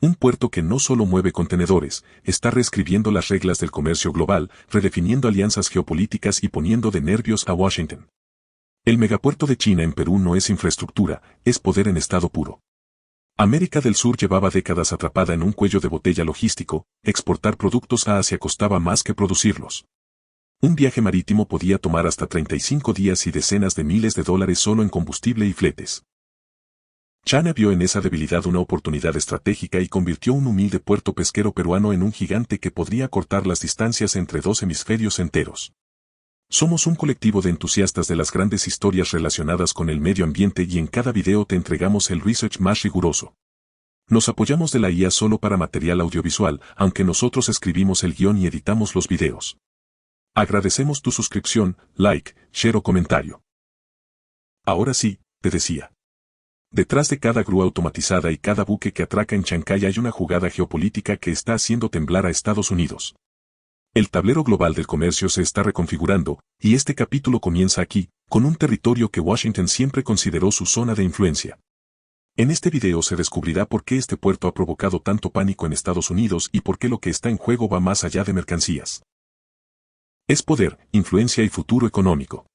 Un puerto que no solo mueve contenedores, está reescribiendo las reglas del comercio global, redefiniendo alianzas geopolíticas y poniendo de nervios a Washington. El megapuerto de China en Perú no es infraestructura, es poder en estado puro. América del Sur llevaba décadas atrapada en un cuello de botella logístico, exportar productos a Asia costaba más que producirlos. Un viaje marítimo podía tomar hasta 35 días y decenas de miles de dólares solo en combustible y fletes. China vio en esa debilidad una oportunidad estratégica y convirtió un humilde puerto pesquero peruano en un gigante que podría cortar las distancias entre dos hemisferios enteros. Somos un colectivo de entusiastas de las grandes historias relacionadas con el medio ambiente y en cada video te entregamos el research más riguroso. Nos apoyamos de la IA solo para material audiovisual, aunque nosotros escribimos el guión y editamos los videos. Agradecemos tu suscripción, like, share o comentario. Ahora sí, te decía. Detrás de cada grúa automatizada y cada buque que atraca en Chancay hay una jugada geopolítica que está haciendo temblar a Estados Unidos. El tablero global del comercio se está reconfigurando, y este capítulo comienza aquí, con un territorio que Washington siempre consideró su zona de influencia. En este video se descubrirá por qué este puerto ha provocado tanto pánico en Estados Unidos y por qué lo que está en juego va más allá de mercancías. Es poder, influencia y futuro económico.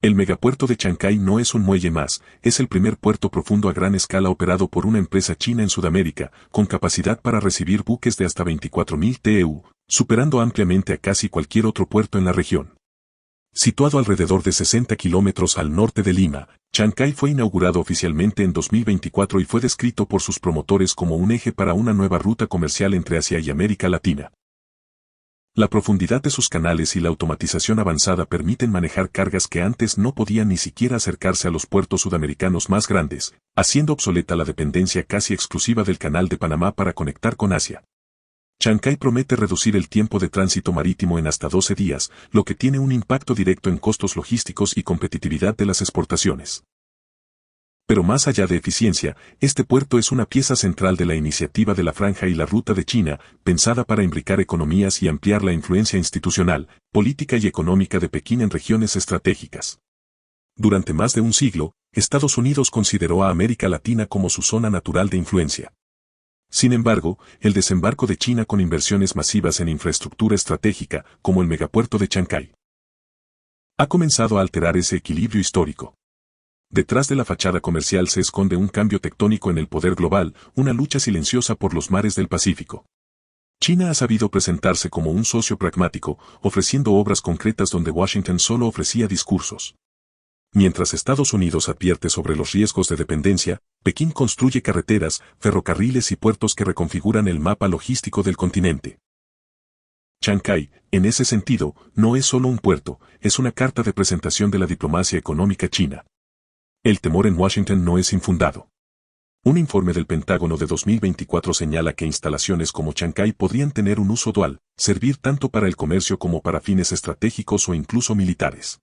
El megapuerto de Chancay no es un muelle más, es el primer puerto profundo a gran escala operado por una empresa china en Sudamérica, con capacidad para recibir buques de hasta 24.000 TEU, superando ampliamente a casi cualquier otro puerto en la región. Situado alrededor de 60 kilómetros al norte de Lima, Chancay fue inaugurado oficialmente en 2024 y fue descrito por sus promotores como un eje para una nueva ruta comercial entre Asia y América Latina. La profundidad de sus canales y la automatización avanzada permiten manejar cargas que antes no podían ni siquiera acercarse a los puertos sudamericanos más grandes, haciendo obsoleta la dependencia casi exclusiva del Canal de Panamá para conectar con Asia. Chancay promete reducir el tiempo de tránsito marítimo en hasta 12 días, lo que tiene un impacto directo en costos logísticos y competitividad de las exportaciones. Pero más allá de eficiencia, este puerto es una pieza central de la iniciativa de la Franja y la Ruta de China, pensada para imbricar economías y ampliar la influencia institucional, política y económica de Pekín en regiones estratégicas. Durante más de un siglo, Estados Unidos consideró a América Latina como su zona natural de influencia. Sin embargo, el desembarco de China con inversiones masivas en infraestructura estratégica, como el megapuerto de Chancay, ha comenzado a alterar ese equilibrio histórico. Detrás de la fachada comercial se esconde un cambio tectónico en el poder global, una lucha silenciosa por los mares del Pacífico. China ha sabido presentarse como un socio pragmático, ofreciendo obras concretas donde Washington solo ofrecía discursos. Mientras Estados Unidos advierte sobre los riesgos de dependencia, Pekín construye carreteras, ferrocarriles y puertos que reconfiguran el mapa logístico del continente. Chancay, en ese sentido, no es solo un puerto, es una carta de presentación de la diplomacia económica china. El temor en Washington no es infundado. Un informe del Pentágono de 2024 señala que instalaciones como Chancay podrían tener un uso dual, servir tanto para el comercio como para fines estratégicos o incluso militares.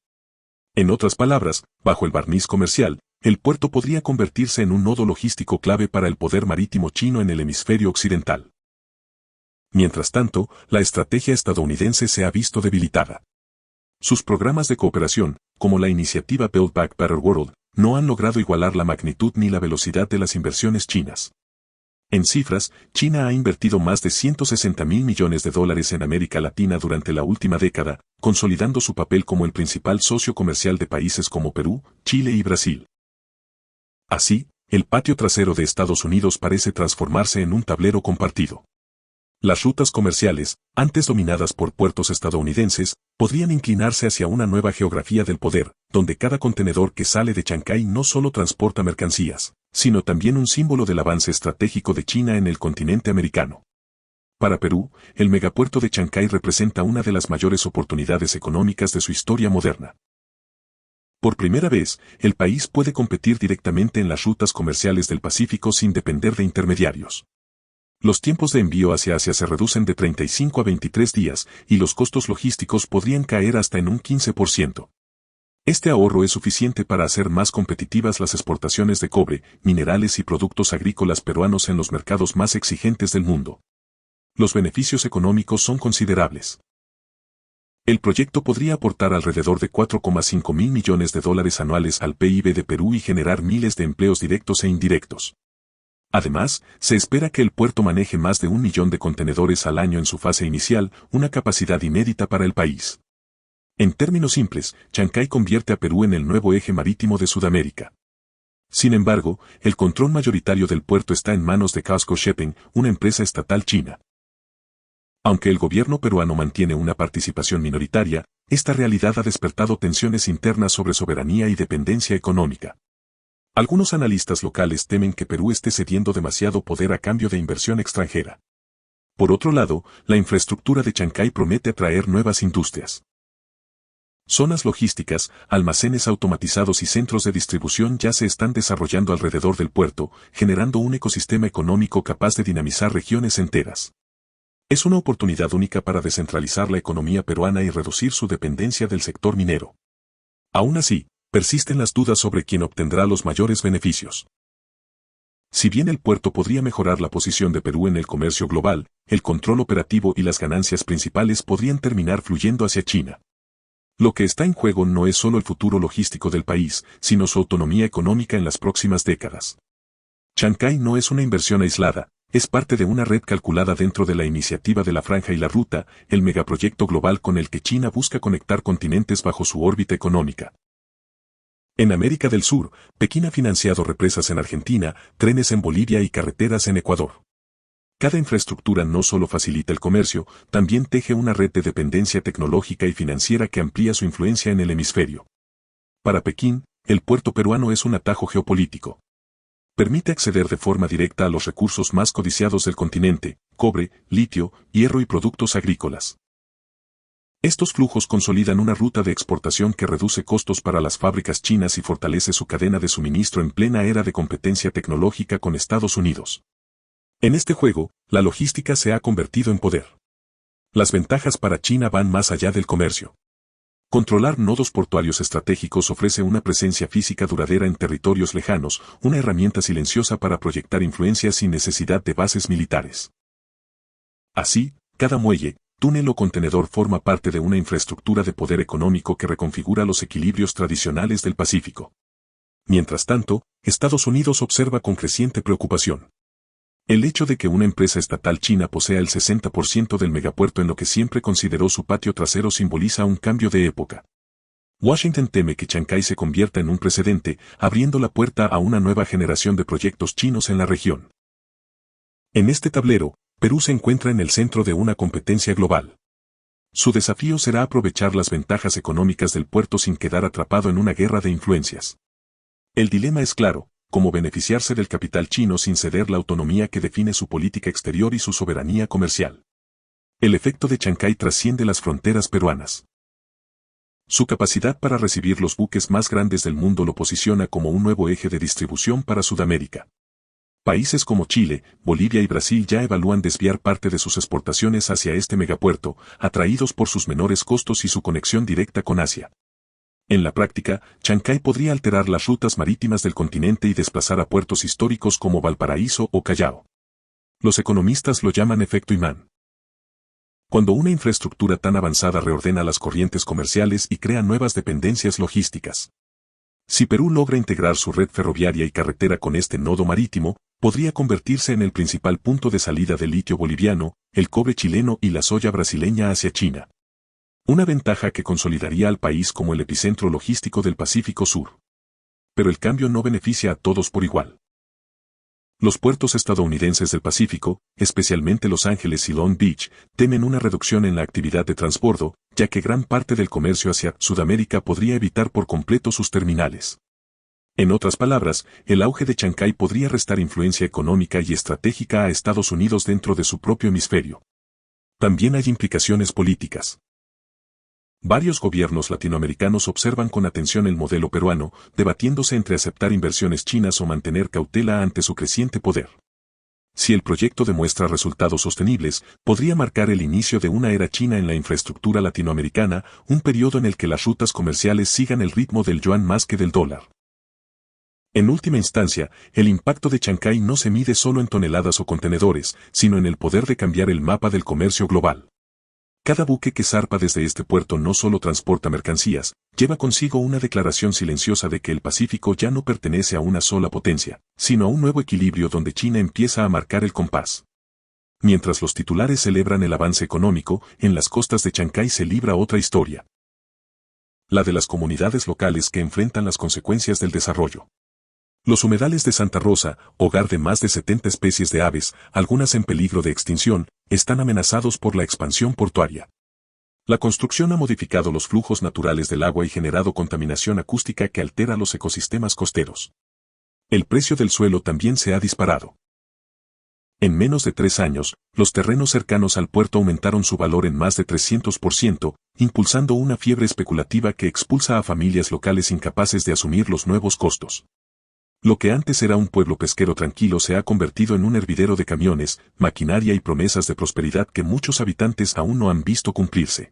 En otras palabras, bajo el barniz comercial, el puerto podría convertirse en un nodo logístico clave para el poder marítimo chino en el hemisferio occidental. Mientras tanto, la estrategia estadounidense se ha visto debilitada. Sus programas de cooperación, como la iniciativa Build Back Better World, no han logrado igualar la magnitud ni la velocidad de las inversiones chinas. En cifras, China ha invertido más de $160.000 millones en América Latina durante la última década, consolidando su papel como el principal socio comercial de países como Perú, Chile y Brasil. Así, el patio trasero de Estados Unidos parece transformarse en un tablero compartido. Las rutas comerciales, antes dominadas por puertos estadounidenses, podrían inclinarse hacia una nueva geografía del poder, donde cada contenedor que sale de Chancay no solo transporta mercancías, sino también un símbolo del avance estratégico de China en el continente americano. Para Perú, el megapuerto de Chancay representa una de las mayores oportunidades económicas de su historia moderna. Por primera vez, el país puede competir directamente en las rutas comerciales del Pacífico sin depender de intermediarios. Los tiempos de envío hacia Asia se reducen de 35 a 23 días, y los costos logísticos podrían caer hasta en un 15%. Este ahorro es suficiente para hacer más competitivas las exportaciones de cobre, minerales y productos agrícolas peruanos en los mercados más exigentes del mundo. Los beneficios económicos son considerables. El proyecto podría aportar alrededor de $4,5 mil millones anuales al PIB de Perú y generar miles de empleos directos e indirectos. Además, se espera que el puerto maneje más de 1 millón de contenedores al año en su fase inicial, una capacidad inédita para el país. En términos simples, Chancay convierte a Perú en el nuevo eje marítimo de Sudamérica. Sin embargo, el control mayoritario del puerto está en manos de COSCO Shipping, una empresa estatal china. Aunque el gobierno peruano mantiene una participación minoritaria, esta realidad ha despertado tensiones internas sobre soberanía y dependencia económica. Algunos analistas locales temen que Perú esté cediendo demasiado poder a cambio de inversión extranjera. Por otro lado, la infraestructura de Chancay promete atraer nuevas industrias. Zonas logísticas, almacenes automatizados y centros de distribución ya se están desarrollando alrededor del puerto, generando un ecosistema económico capaz de dinamizar regiones enteras. Es una oportunidad única para descentralizar la economía peruana y reducir su dependencia del sector minero. Aún así, persisten las dudas sobre quién obtendrá los mayores beneficios. Si bien el puerto podría mejorar la posición de Perú en el comercio global, el control operativo y las ganancias principales podrían terminar fluyendo hacia China. Lo que está en juego no es solo el futuro logístico del país, sino su autonomía económica en las próximas décadas. Chancay no es una inversión aislada, es parte de una red calculada dentro de la iniciativa de la Franja y la Ruta, el megaproyecto global con el que China busca conectar continentes bajo su órbita económica. En América del Sur, Pekín ha financiado represas en Argentina, trenes en Bolivia y carreteras en Ecuador. Cada infraestructura no solo facilita el comercio, también teje una red de dependencia tecnológica y financiera que amplía su influencia en el hemisferio. Para Pekín, el puerto peruano es un atajo geopolítico. Permite acceder de forma directa a los recursos más codiciados del continente: cobre, litio, hierro y productos agrícolas. Estos flujos consolidan una ruta de exportación que reduce costos para las fábricas chinas y fortalece su cadena de suministro en plena era de competencia tecnológica con Estados Unidos. En este juego, la logística se ha convertido en poder. Las ventajas para China van más allá del comercio. Controlar nodos portuarios estratégicos ofrece una presencia física duradera en territorios lejanos, una herramienta silenciosa para proyectar influencia sin necesidad de bases militares. Así, cada muelle, túnel o contenedor forma parte de una infraestructura de poder económico que reconfigura los equilibrios tradicionales del Pacífico. Mientras tanto, Estados Unidos observa con creciente preocupación el hecho de que una empresa estatal china posea el 60% del megapuerto en lo que siempre consideró su patio trasero simboliza un cambio de época. Washington teme que Chancay se convierta en un precedente, abriendo la puerta a una nueva generación de proyectos chinos en la región. En este tablero, Perú se encuentra en el centro de una competencia global. Su desafío será aprovechar las ventajas económicas del puerto sin quedar atrapado en una guerra de influencias. El dilema es claro: cómo beneficiarse del capital chino sin ceder la autonomía que define su política exterior y su soberanía comercial. El efecto de Chancay trasciende las fronteras peruanas. Su capacidad para recibir los buques más grandes del mundo lo posiciona como un nuevo eje de distribución para Sudamérica. Países como Chile, Bolivia y Brasil ya evalúan desviar parte de sus exportaciones hacia este megapuerto, atraídos por sus menores costos y su conexión directa con Asia. En la práctica, Chancay podría alterar las rutas marítimas del continente y desplazar a puertos históricos como Valparaíso o Callao. Los economistas lo llaman efecto imán. Cuando una infraestructura tan avanzada reordena las corrientes comerciales y crea nuevas dependencias logísticas. Si Perú logra integrar su red ferroviaria y carretera con este nodo marítimo, podría convertirse en el principal punto de salida del litio boliviano, el cobre chileno y la soya brasileña hacia China. Una ventaja que consolidaría al país como el epicentro logístico del Pacífico Sur. Pero el cambio no beneficia a todos por igual. Los puertos estadounidenses del Pacífico, especialmente Los Ángeles y Long Beach, temen una reducción en la actividad de transbordo, ya que gran parte del comercio hacia Sudamérica podría evitar por completo sus terminales. En otras palabras, el auge de Chancay podría restar influencia económica y estratégica a Estados Unidos dentro de su propio hemisferio. También hay implicaciones políticas. Varios gobiernos latinoamericanos observan con atención el modelo peruano, debatiéndose entre aceptar inversiones chinas o mantener cautela ante su creciente poder. Si el proyecto demuestra resultados sostenibles, podría marcar el inicio de una era china en la infraestructura latinoamericana, un periodo en el que las rutas comerciales sigan el ritmo del yuan más que del dólar. En última instancia, el impacto de Chancay no se mide solo en toneladas o contenedores, sino en el poder de cambiar el mapa del comercio global. Cada buque que zarpa desde este puerto no solo transporta mercancías, lleva consigo una declaración silenciosa de que el Pacífico ya no pertenece a una sola potencia, sino a un nuevo equilibrio donde China empieza a marcar el compás. Mientras los titulares celebran el avance económico, en las costas de Chancay se libra otra historia. La de las comunidades locales que enfrentan las consecuencias del desarrollo. Los humedales de Santa Rosa, hogar de más de 70 especies de aves, algunas en peligro de extinción, están amenazados por la expansión portuaria. La construcción ha modificado los flujos naturales del agua y generado contaminación acústica que altera los ecosistemas costeros. El precio del suelo también se ha disparado. En menos de 3 años, los terrenos cercanos al puerto aumentaron su valor en más de 300%, impulsando una fiebre especulativa que expulsa a familias locales incapaces de asumir los nuevos costos. Lo que antes era un pueblo pesquero tranquilo se ha convertido en un hervidero de camiones, maquinaria y promesas de prosperidad que muchos habitantes aún no han visto cumplirse.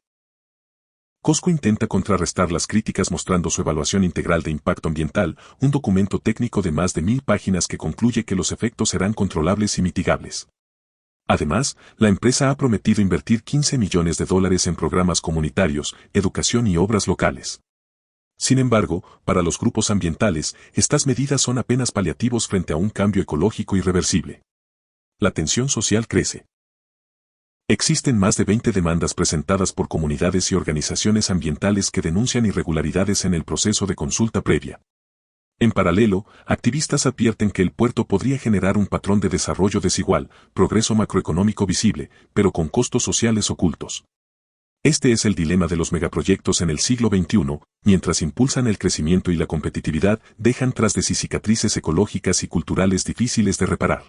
COSCO intenta contrarrestar las críticas mostrando su evaluación integral de impacto ambiental, un documento técnico de más de 1000 páginas que concluye que los efectos serán controlables y mitigables. Además, la empresa ha prometido invertir $15 millones en programas comunitarios, educación y obras locales. Sin embargo, para los grupos ambientales, estas medidas son apenas paliativos frente a un cambio ecológico irreversible. La tensión social crece. Existen más de 20 demandas presentadas por comunidades y organizaciones ambientales que denuncian irregularidades en el proceso de consulta previa. En paralelo, activistas advierten que el puerto podría generar un patrón de desarrollo desigual, progreso macroeconómico visible, pero con costos sociales ocultos. Este es el dilema de los megaproyectos en el siglo XXI, mientras impulsan el crecimiento y la competitividad, dejan tras de sí cicatrices ecológicas y culturales difíciles de reparar.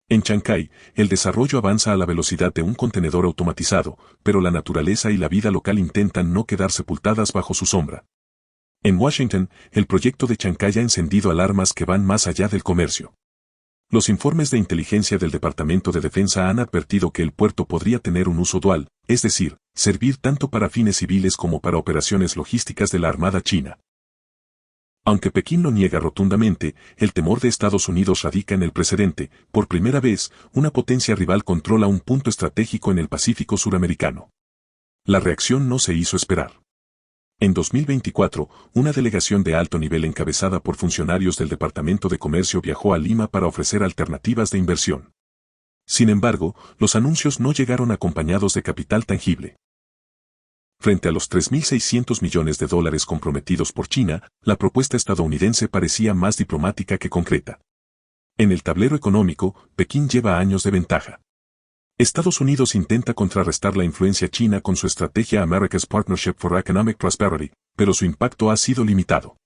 En Chancay, el desarrollo avanza a la velocidad de un contenedor automatizado, pero la naturaleza y la vida local intentan no quedar sepultadas bajo su sombra. En Washington, el proyecto de Chancay ha encendido alarmas que van más allá del comercio. Los informes de inteligencia del Departamento de Defensa han advertido que el puerto podría tener un uso dual, es decir, servir tanto para fines civiles como para operaciones logísticas de la Armada China. Aunque Pekín lo niega rotundamente, el temor de Estados Unidos radica en el precedente. Por primera vez, una potencia rival controla un punto estratégico en el Pacífico suramericano. La reacción no se hizo esperar. En 2024, una delegación de alto nivel encabezada por funcionarios del Departamento de Comercio viajó a Lima para ofrecer alternativas de inversión. Sin embargo, los anuncios no llegaron acompañados de capital tangible. Frente a los $3.600 millones comprometidos por China, la propuesta estadounidense parecía más diplomática que concreta. En el tablero económico, Pekín lleva años de ventaja. Estados Unidos intenta contrarrestar la influencia china con su estrategia America's Partnership for Economic Prosperity, pero su impacto ha sido limitado.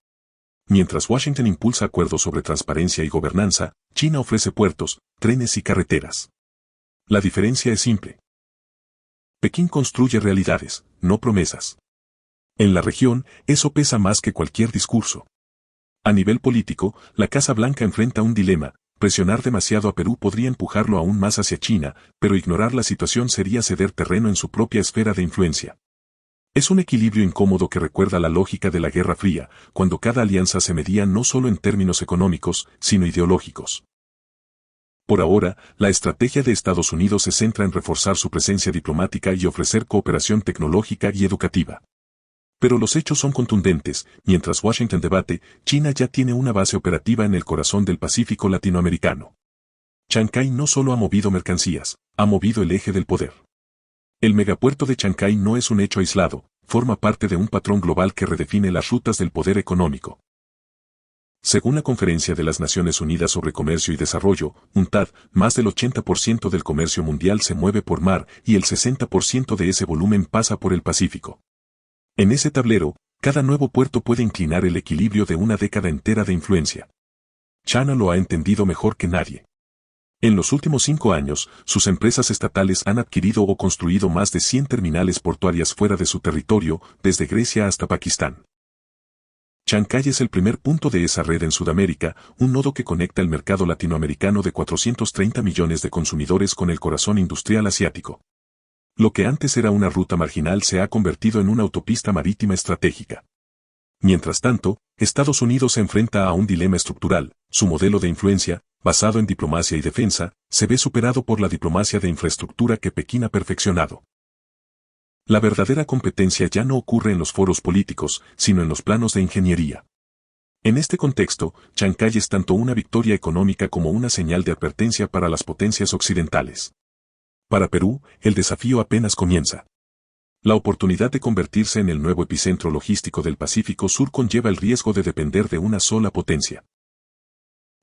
Mientras Washington impulsa acuerdos sobre transparencia y gobernanza, China ofrece puertos, trenes y carreteras. La diferencia es simple. Pekín construye realidades, no promesas. En la región, eso pesa más que cualquier discurso. A nivel político, la Casa Blanca enfrenta un dilema. Presionar demasiado a Perú podría empujarlo aún más hacia China, pero ignorar la situación sería ceder terreno en su propia esfera de influencia. Es un equilibrio incómodo que recuerda la lógica de la Guerra Fría, cuando cada alianza se medía no solo en términos económicos, sino ideológicos. Por ahora, la estrategia de Estados Unidos se centra en reforzar su presencia diplomática y ofrecer cooperación tecnológica y educativa. Pero los hechos son contundentes. Mientras Washington debate, China ya tiene una base operativa en el corazón del Pacífico latinoamericano. Chancay no solo ha movido mercancías, ha movido el eje del poder. El megapuerto de Chancay no es un hecho aislado, forma parte de un patrón global que redefine las rutas del poder económico. Según la Conferencia de las Naciones Unidas sobre Comercio y Desarrollo, UNCTAD, más del 80% del comercio mundial se mueve por mar y el 60% de ese volumen pasa por el Pacífico. En ese tablero, cada nuevo puerto puede inclinar el equilibrio de una década entera de influencia. China lo ha entendido mejor que nadie. En los últimos 5 años, sus empresas estatales han adquirido o construido más de 100 terminales portuarias fuera de su territorio, desde Grecia hasta Pakistán. Chancay es el primer punto de esa red en Sudamérica, un nodo que conecta el mercado latinoamericano de 430 millones de consumidores con el corazón industrial asiático. Lo que antes era una ruta marginal se ha convertido en una autopista marítima estratégica. Mientras tanto, Estados Unidos se enfrenta a un dilema estructural. Su modelo de influencia, basado en diplomacia y defensa, se ve superado por la diplomacia de infraestructura que Pekín ha perfeccionado. La verdadera competencia ya no ocurre en los foros políticos, sino en los planos de ingeniería. En este contexto, Chancay es tanto una victoria económica como una señal de advertencia para las potencias occidentales. Para Perú, el desafío apenas comienza. La oportunidad de convertirse en el nuevo epicentro logístico del Pacífico Sur conlleva el riesgo de depender de una sola potencia.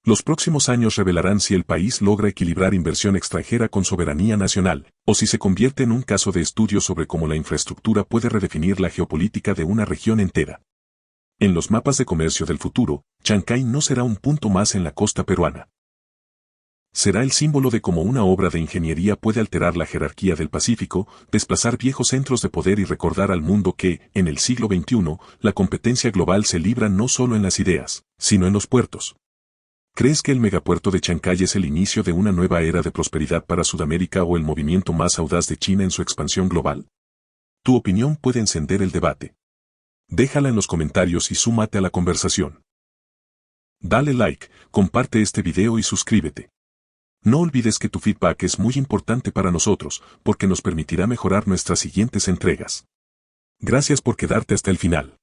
Los próximos años revelarán si el país logra equilibrar inversión extranjera con soberanía nacional, o si se convierte en un caso de estudio sobre cómo la infraestructura puede redefinir la geopolítica de una región entera. En los mapas de comercio del futuro, Chancay no será un punto más en la costa peruana. Será el símbolo de cómo una obra de ingeniería puede alterar la jerarquía del Pacífico, desplazar viejos centros de poder y recordar al mundo que, en el siglo XXI, la competencia global se libra no solo en las ideas, sino en los puertos. ¿Crees que el megapuerto de Chancay es el inicio de una nueva era de prosperidad para Sudamérica o el movimiento más audaz de China en su expansión global? Tu opinión puede encender el debate. Déjala en los comentarios y súmate a la conversación. Dale like, comparte este video y suscríbete. No olvides que tu feedback es muy importante para nosotros, porque nos permitirá mejorar nuestras siguientes entregas. Gracias por quedarte hasta el final.